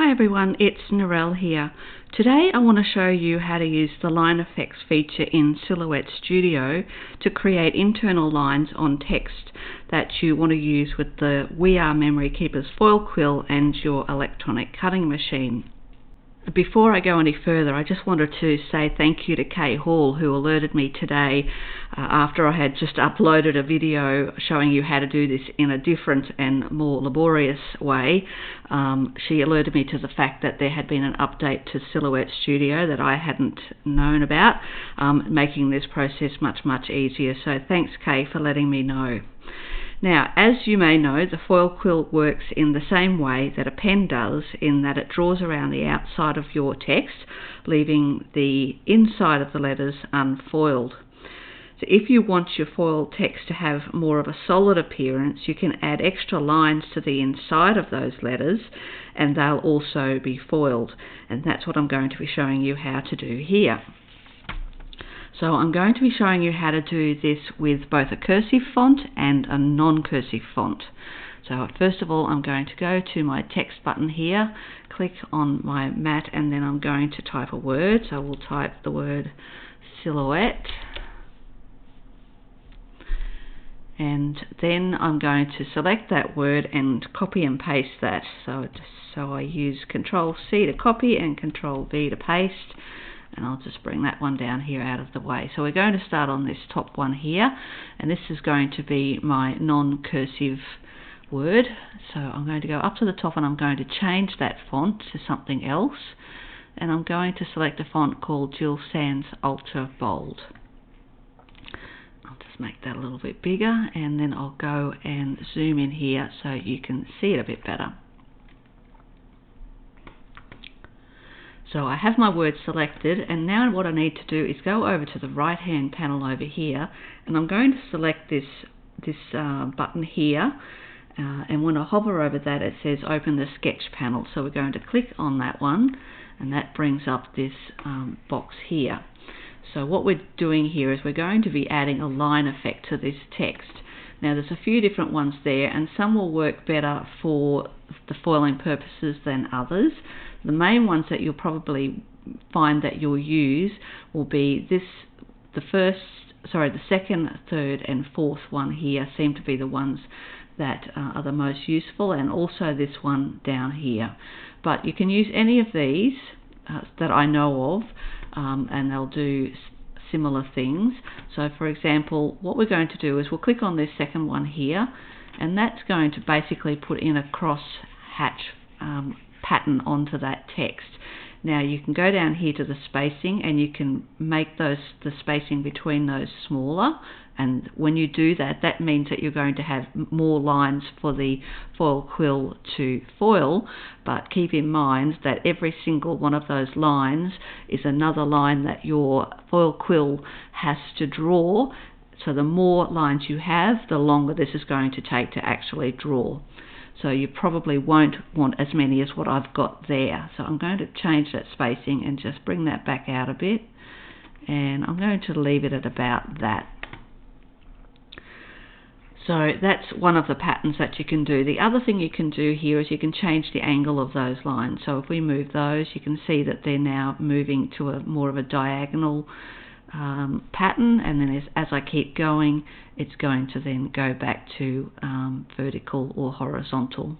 Hi everyone, it's Narelle here. Today I want to show you how to use the line effects feature in Silhouette Studio to create internal lines on text that you want to use with the We Are Memory Keepers foil quill and your electronic cutting machine. Before I go any further, I just wanted to say thank you to Kay Hall, who alerted me today after I had just uploaded a video showing you how to do this in a different and more laborious way. She alerted me to the fact that there had been an update to Silhouette Studio that I hadn't known about, making this process much easier. So thanks, Kay, for letting me know. Now, as you may know, the foil quill works in the same way that a pen does, in that it draws around the outside of your text, leaving the inside of the letters unfoiled. So if you want your foil text to have more of a solid appearance, you can add extra lines to the inside of those letters, and they'll also be foiled. And that's what I'm going to be showing you how to do here. So I'm going to be showing you how to do this with both a cursive font and a non-cursive font. So first of all, I'm going to go to my text button here, click on my mat, and then I'm going to type a word. So we'll type the word silhouette. And then I'm going to select that word and copy and paste that. So I use Control-C to copy and Control-V to paste. And I'll just bring that one down here out of the way. So we're going to start on this top one here, and this is going to be my non-cursive word. So I'm going to go up to the top and I'm going to change that font to something else, and I'm going to select a font called Jill Sans Ultra Bold. I'll just make that a little bit bigger, and then I'll go and zoom in here so you can see it a bit better. So I have my word selected, and now what I need to do is go over to the right hand panel over here, and I'm going to select this button here, and when I hover over that it says open the sketch panel. So we're going to click on that one, and that brings up this box here. So what we're doing here is we're going to be adding a line effect to this text. Now there's a few different ones there, and some will work better for the foiling purposes than others. The main ones that you'll probably find that you'll use will be the second, third and fourth one here seem to be the ones that are the most useful, and also this one down here. But you can use any of these that I know of, and they'll do similar things. So for example, what we're going to do is we'll click on this second one here, and that's going to basically put in a cross hatch pattern onto that text. Now you can go down here to the spacing, and you can make the spacing between those smaller, and when you do that, that means that you're going to have more lines for the foil quill to foil. But keep in mind that every single one of those lines is another line that your foil quill has to draw. So the more lines you have, the longer this is going to take to actually draw. So you probably won't want as many as what I've got there. So I'm going to change that spacing and just bring that back out a bit, and I'm going to leave it at about that. So that's one of the patterns that you can do. The other thing you can do here is you can change the angle of those lines. So if we move those, you can see that they're now moving to a more of a diagonal pattern, and then as I keep going, it's going to then go back to vertical or horizontal.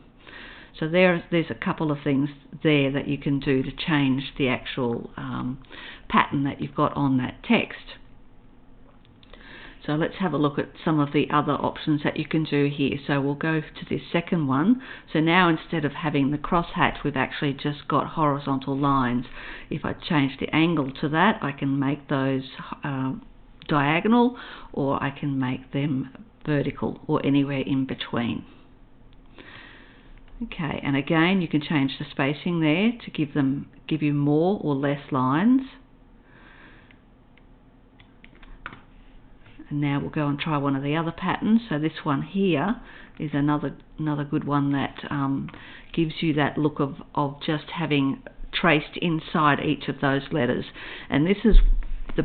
So there's a couple of things there that you can do to change the actual pattern that you've got on that text. So let's have a look at some of the other options that you can do here. So we'll go to this second one. So now instead of having the crosshatch, we've actually just got horizontal lines. If I change the angle to that, I can make those diagonal, or I can make them vertical, or anywhere in between. Okay, and again you can change the spacing there to give you more or less lines. And now we'll go and try one of the other patterns. So this one here is another good one that gives you that look of just having traced inside each of those letters. And this is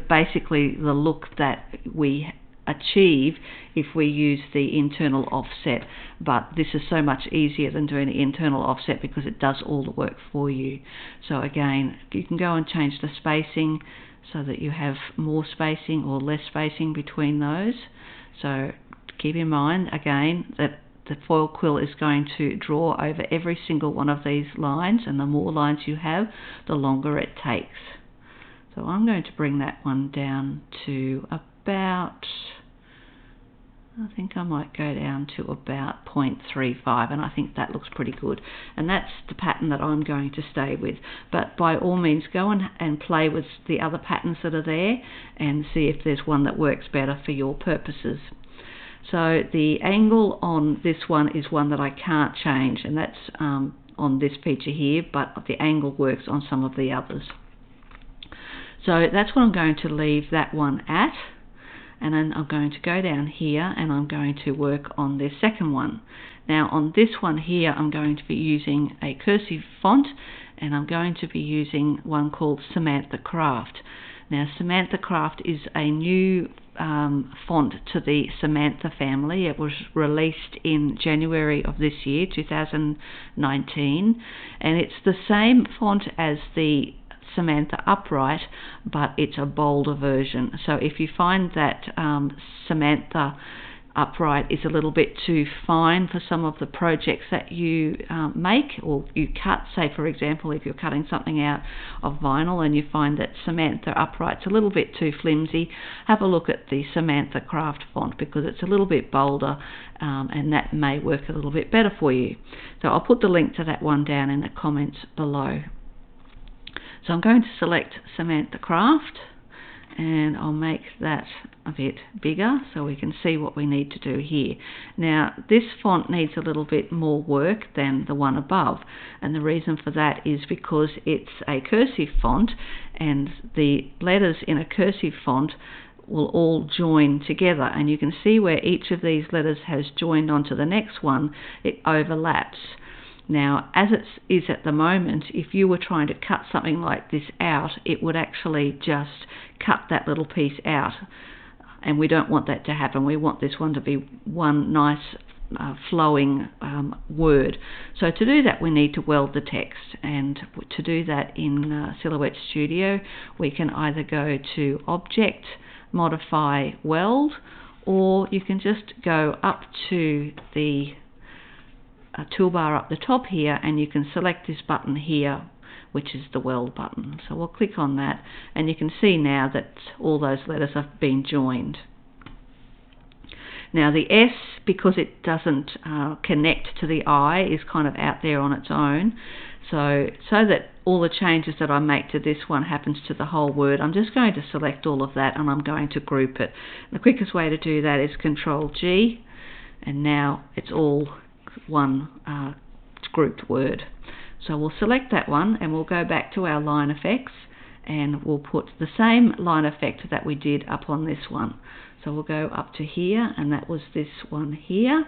basically the look that we achieve if we use the internal offset, but this is so much easier than doing the internal offset because it does all the work for you. So again, you can go and change the spacing so that you have more spacing or less spacing between those. So keep in mind again that the foil quill is going to draw over every single one of these lines, and the more lines you have, the longer it takes. So I'm going to bring that one down to about, I think I might go down to about 0.35, and I think that looks pretty good. And that's the pattern that I'm going to stay with. But by all means, go and play with the other patterns that are there and see if there's one that works better for your purposes. So the angle on this one is one that I can't change, and that's on this feature here, but the angle works on some of the others. So that's what I'm going to leave that one at, and then I'm going to go down here and I'm going to work on this second one. Now on this one here I'm going to be using a cursive font, and I'm going to be using one called Samantha Craft. Now Samantha Craft is a new font to the Samantha family. It was released in January of this year, 2019, and it's the same font as the Samantha Upright, but it's a bolder version. So if you find that Samantha Upright is a little bit too fine for some of the projects that you make or you cut, say for example if you're cutting something out of vinyl and you find that Samantha Upright's a little bit too flimsy, have a look at the Samantha Craft font because it's a little bit bolder, and that may work a little bit better for you. So I'll put the link to that one down in the comments below. So I'm going to select Samantha Craft, and I'll make that a bit bigger so we can see what we need to do here. Now this font needs a little bit more work than the one above, and the reason for that is because it's a cursive font, and the letters in a cursive font will all join together, and you can see where each of these letters has joined onto the next one, it overlaps. Now, as it is at the moment, if you were trying to cut something like this out, it would actually just cut that little piece out. And we don't want that to happen. We want this one to be one nice flowing word. So to do that, we need to weld the text. And to do that in Silhouette Studio, we can either go to Object, Modify, Weld, or you can just go up to the toolbar up the top here, and you can select this button here, which is the weld button. So we'll click on that, and you can see now that all those letters have been joined. Now the S, because it doesn't connect to the I, is kind of out there on its own. So that all the changes that I make to this one happens to the whole word, I'm just going to select all of that and I'm going to group it. The quickest way to do that is Control G, and now it's all one grouped word. So we'll select that one and we'll go back to our line effects, and we'll put the same line effect that we did up on this one. So we'll go up to here, and that was this one here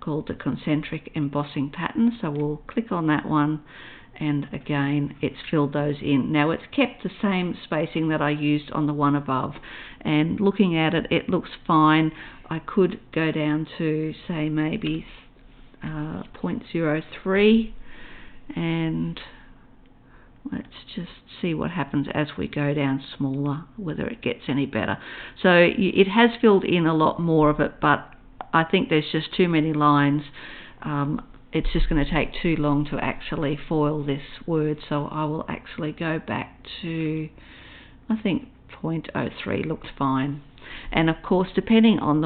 called the concentric embossing pattern. So we'll click on that one, and again it's filled those in. Now it's kept the same spacing that I used on the one above, and looking at it, it looks fine. I could go down to say maybe 0.03, and let's just see what happens as we go down smaller, whether it gets any better. So it has filled in a lot more of it, but I think there's just too many lines. It's just going to take too long to actually foil this word, so I will actually go back to, I think 0.03 looks fine. And of course, depending on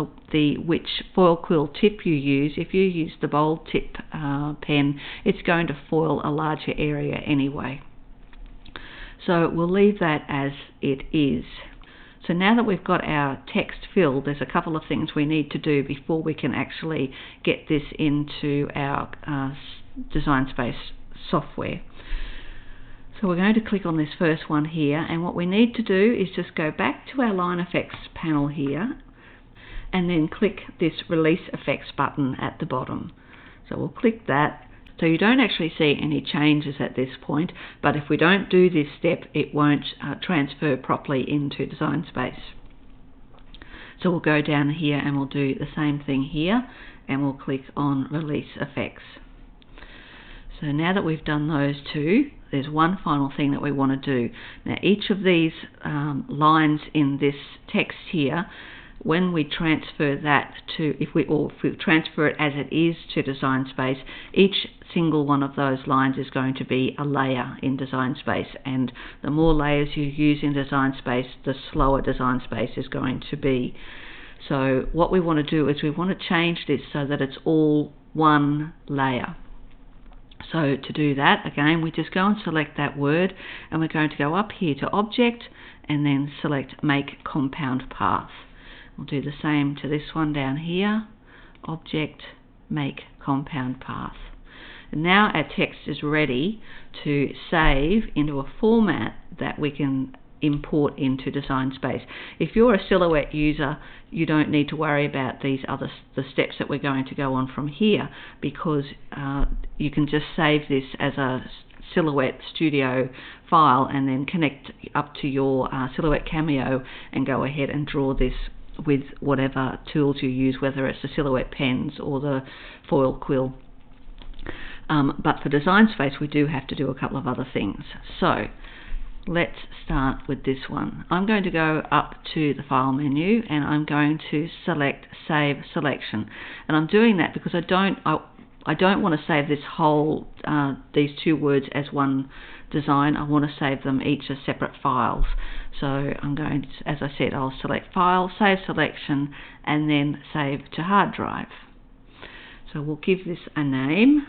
which foil quill tip you use, if you use the bold tip pen, it's going to foil a larger area anyway. So we'll leave that as it is. So now that we've got our text filled, there's a couple of things we need to do before we can actually get this into our Design Space software. So we're going to click on this first one here, and what we need to do is just go back to our line effects panel here and then click this release effects button at the bottom. So we'll click that. So you don't actually see any changes at this point, but if we don't do this step, it won't transfer properly into Design Space. So we'll go down here and we'll do the same thing here, and we'll click on Release Effects. So now that we've done those two, there's one final thing that we want to do. Now each of these lines in this text here, when we transfer that to, if we transfer it as it is to Design Space, each single one of those lines is going to be a layer in Design Space, and the more layers you use in Design Space, the slower Design Space is going to be. So what we want to do is we want to change this so that it's all one layer. So to do that, again, we just go and select that word, and we're going to go up here to Object and then select Make Compound Path. We'll do the same to this one down here, Object, Make Compound Path. And now our text is ready to save into a format that we can import into Design Space. If you're a Silhouette user, you don't need to worry about the steps that we're going to go on from here, because you can just save this as a Silhouette Studio file and then connect up to your Silhouette Cameo and go ahead and draw this with whatever tools you use, whether it's the Silhouette pens or the Foil Quill. But for Design Space we do have to do a couple of other things. So let's start with this one. I'm going to go up to the File menu and I'm going to select Save Selection. And I'm doing that because I don't want to save this whole, these two words as one design. I want to save them each as separate files. So I'm going to, as I said, I'll select File, Save Selection, and then Save to Hard Drive. So we'll give this a name.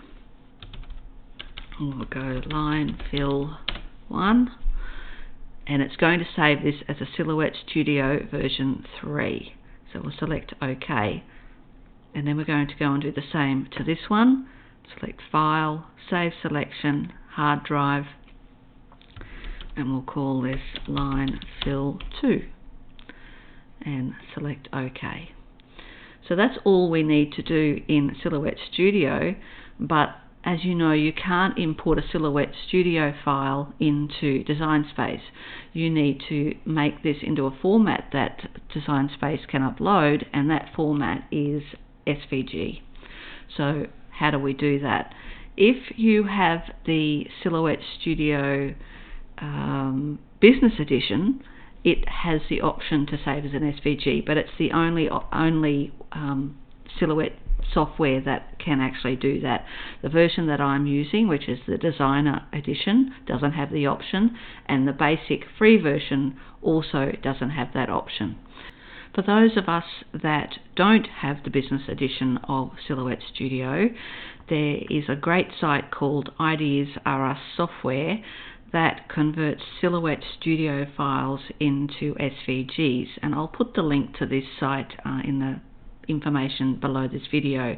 We'll go Line Fill 1, and it's going to save this as a Silhouette Studio version 3. So we'll select OK, and then we're going to go and do the same to this one. Select File, Save Selection, Hard Drive, and we'll call this Line Fill 2 and select OK. So that's all we need to do in Silhouette Studio, but as you know, you can't import a Silhouette Studio file into Design Space. You need to make this into a format that Design Space can upload, and that format is SVG. So how do we do that? If you have the Silhouette Studio Business Edition, it has the option to save as an SVG, but it's the only Silhouette software that can actually do that. The version that I'm using, which is the Designer Edition, doesn't have the option, and the basic free version also doesn't have that option. For those of us that don't have the Business Edition of Silhouette Studio, there is a great site called Ideas R Us Software that converts Silhouette Studio files into SVGs, and I'll put the link to this site in the information below this video.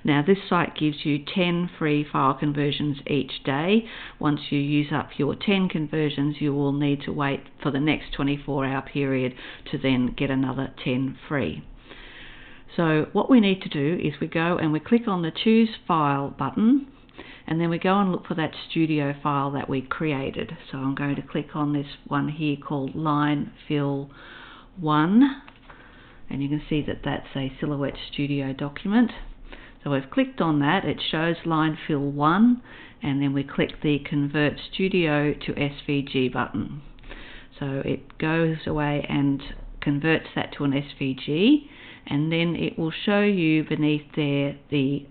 Now this site gives you 10 free file conversions each day. Once you use up your 10 conversions, you will need to wait for the next 24-hour period to then get another 10 free. So what we need to do is we go and we click on the Choose File button, and then we go and look for that studio file that we created. So I'm going to click on this one here called Line Fill 1, and you can see that that's a Silhouette Studio document. So we've clicked on that, it shows Line Fill 1, and then we click the Convert Studio to SVG button. So it goes away and converts that to an SVG, and then it will show you beneath there the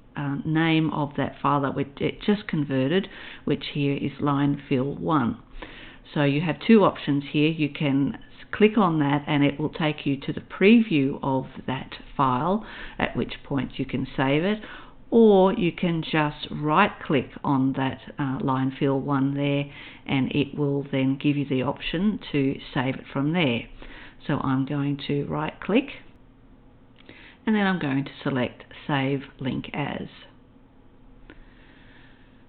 name of that file that it just converted, which here is Line Fill 1. So you have two options here. You can click on that and it will take you to the preview of that file, at which point you can save it, or you can just right click on that Line Fill 1 there, and it will then give you the option to save it from there. So I'm going to right click, and then I'm going to select Save Link As.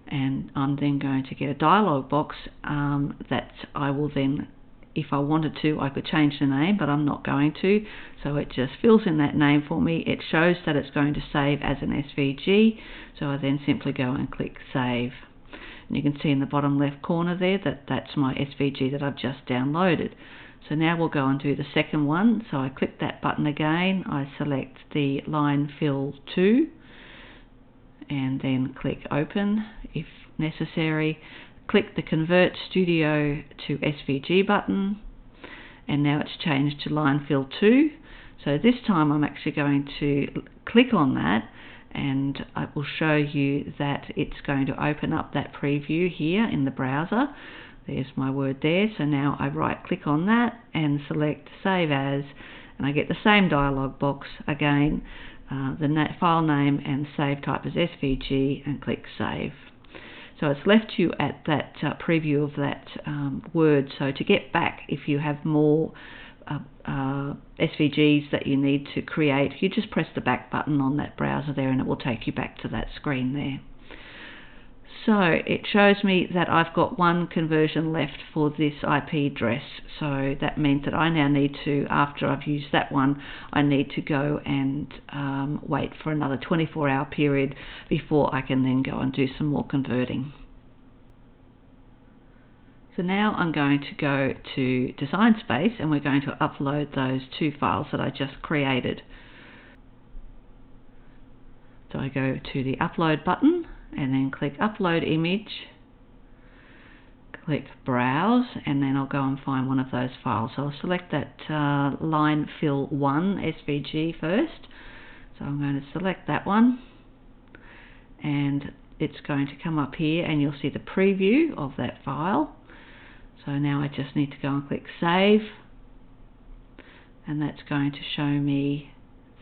And I'm then going to get a dialog box that I will then, if I wanted to, I could change the name, but I'm not going to. So it just fills in that name for me. It shows that it's going to save as an SVG. So I then simply go and click Save. And you can see in the bottom left corner there that that's my SVG that I've just downloaded. So now we'll go and do the second one. So I click that button again, I select the line fill 2 and then click open if necessary. Click the convert studio to SVG button, and now it's changed to line fill 2. So this time I'm actually going to click on that, and I will show you that it's going to open up that preview here in the browser. There's my word there. So now I right click on that and select save as, and I get the same dialog box again, the file name and save type as SVG, and click save. So it's left you at that preview of that word. So to get back, if you have more SVGs that you need to create, you just press the back button on that browser there and it will take you back to that screen there. So it shows me that I've got one conversion left for this IP address. So that means that I now need to, after I've used that one, I need to go and wait for another 24-hour period before I can then go and do some more converting. So now I'm going to go to Design Space and we're going to upload those 2 files that I just created. So I go to the upload button and then click upload image, click browse, and then I'll go and find one of those files. So I'll select that line fill 1 SVG first. So I'm going to select that one, and it's going to come up here and you'll see the preview of that file. So now I just need to go and click save, and that's going to show me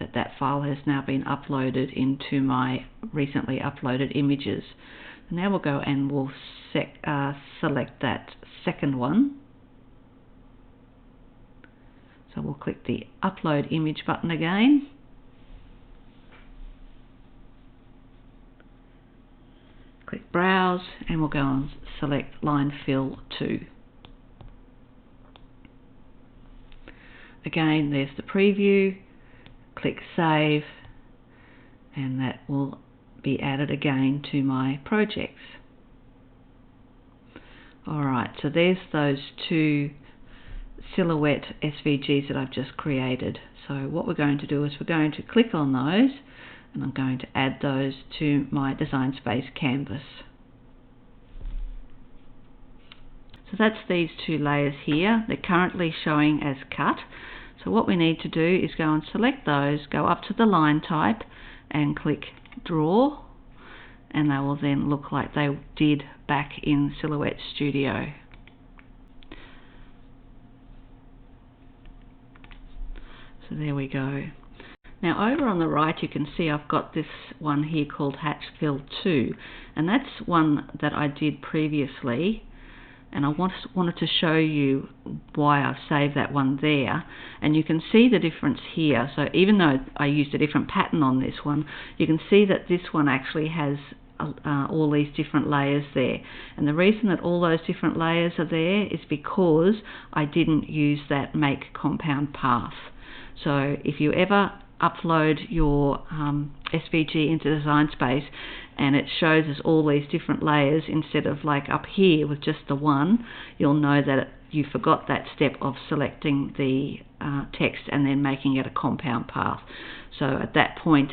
that that file has now been uploaded into my recently uploaded images. And now we'll go and we'll select that second one. So we'll click the upload image button again. Click browse, and we'll go and select line fill 2. Again, there's the preview. Click save, and that will be added again to my projects. Alright, so there's those 2 silhouette SVGs that I've just created. So what we're going to do is we're going to click on those, and I'm going to add those to my Design Space canvas. So that's these 2 layers here. They're currently showing as cut. So what we need to do is go and select those, go up to the line type and click draw, and they will then look like they did back in Silhouette Studio. So there we go. Now over on the right you can see I've got this one here called Hatch Fill 2, and that's one that I did previously. And I wanted to show you why I've saved that one there, and you can see the difference here. So even though I used a different pattern on this one, you can see that this one actually has all these different layers there, and the reason that all those different layers are there is because I didn't use that make compound path. So if you ever upload your SVG into Design Space and it shows us all these different layers instead of like up here with just the one, you'll know that you forgot that step of selecting the text and then making it a compound path. So at that point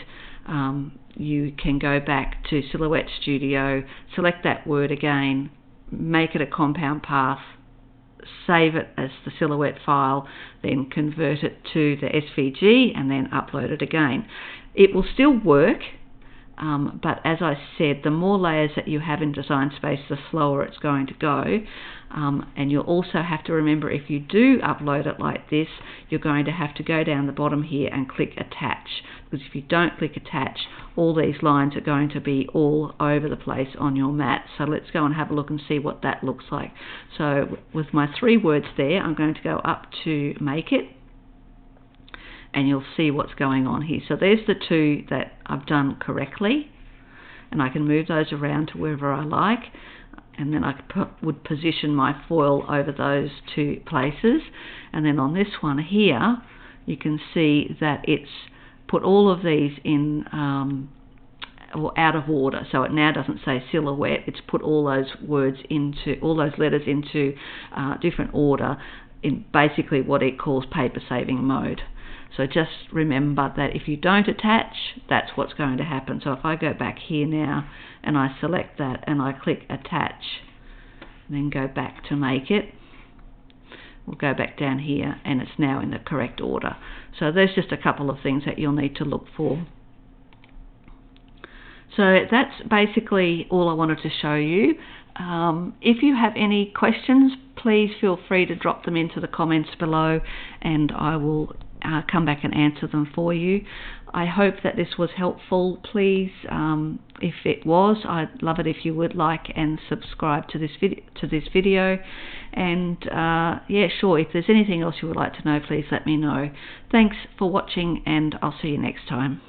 you can go back to Silhouette Studio, select that word again, make it a compound path, save it as the silhouette file, then convert it to the SVG and then upload it again. It will still work, but as I said, the more layers that you have in Design Space, the slower it's going to go. And you'll also have to remember, if you do upload it like this, you're going to have to go down the bottom here and click attach, because if you don't click attach, all these lines are going to be all over the place on your mat. So let's go and have a look and see what that looks like. So with my 3 words there, I'm going to go up to make it, and you'll see what's going on here. So there's the 2 that I've done correctly, and I can move those around to wherever I like, and then I would position my foil over those 2 places. And then on this one here, you can see that it's put all of these in or out of order. So it now doesn't say silhouette, it's put all those words into, all those letters into different order. in basically what it calls paper saving mode. So just remember that if you don't attach, that's what's going to happen. So if I go back here now and I select that and I click attach and then go back to make it, we'll go back down here and it's now in the correct order. So there's just a couple of things that you'll need to look for. So that's basically all I wanted to show you. If you have any questions, please feel free to drop them into the comments below and I will come back and answer them for you. I hope that this was helpful. Please, if it was, I'd love it if you would like and subscribe to this video. And yeah, sure, if there's anything else you would like to know, please let me know. Thanks for watching and I'll see you next time.